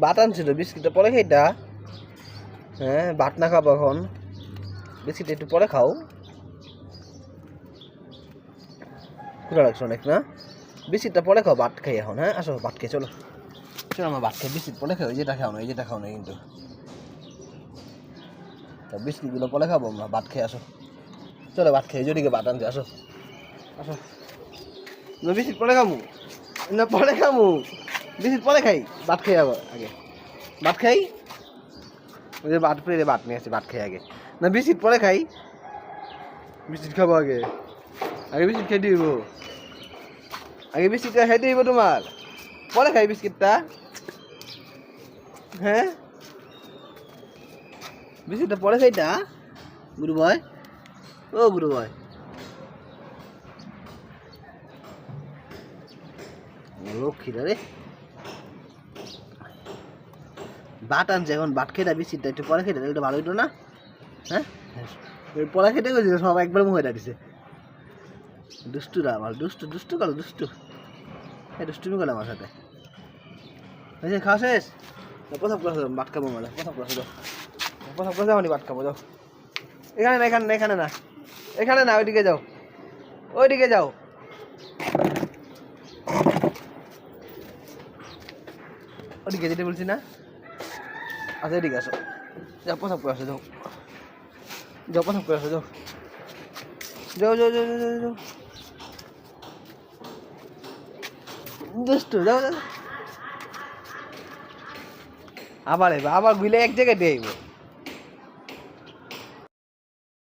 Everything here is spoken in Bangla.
ভাত আনছিল বিস্কিটটা পরে খাইটা। হ্যাঁ ভাত না খাবো এখন, বিস্কিট একটু পরে খাও। ক্ষুধা লাগছে অনেক না, বিস্কিটটা পরে খাও, ভাত খাই এখন। হ্যাঁ আসো ভাত খেয়ে চলো, চলো আমার ভাত খাই, বিস্কিট পরে খাও। এই যেটা খাও না, এই যেটা খাও না কিন্তু, বিস্কিটগুলো পরে খাবো আমরা, ভাত খেয়ে আসো। চলো ভাত খেয়ে জড়িকে ভাত আনতে আসো, আসো। না বিস্কিট পরে খামু, না পরে খামু, বিস্কিট পরে খাই, ভাত খাই আবার আগে, ভাত খাই। ওই যে ভাত পেরে ভাত নিয়ে আসি, ভাত খাই আগে। না বিস্কিট পরে খাই, বিস্কিট খাবো আগে, আগে বিস্কিট খেয়ে দিব, আগে বিস্কিটটা খাইতে দিব তোমার, পরে খাই বিস্কিটটা। হ্যাঁ বিস্কিটটা পরে খাইটা গুরু ভাই, ও গুরু ভাই। লক্ষ্মীরা রে, ভাত আনছে এখন, ভাত খেয়ে বিস্কিটটা একটু পরে খেতে, এটা ভালো হইতো না? হ্যাঁ পরে খেতে গেছিল সব একবার মুখে দিছে। দুষ্টুরা আমার, দুষ্টু দুষ্টু গেল, দুষ্টু দুষ্টুমি গেল আমার সাথে। খাওয়া শেষ, প্রথম ক্লাস ভাত খাবো, মানে প্রথম ক্লাসে যাও, প্রথম ক্লাসে আমি ভাত খাবো, যাও। এখানে না, এখানে না, এখানে না, এখানে না, ওইদিকে যাও, ওইদিকে যাও। ওদিকে যেতে বলছি না, আচ্ছা এদিকে আসো, যাও প্রথম ক্লাসে যাও, যাও প্রথম ক্লাসে যাও, যাও যাও যাও যাও যাও, দুষ্টু যাও যাও। আবার এবার আবার গুলে এক জায়গায় দিয়ে আইব।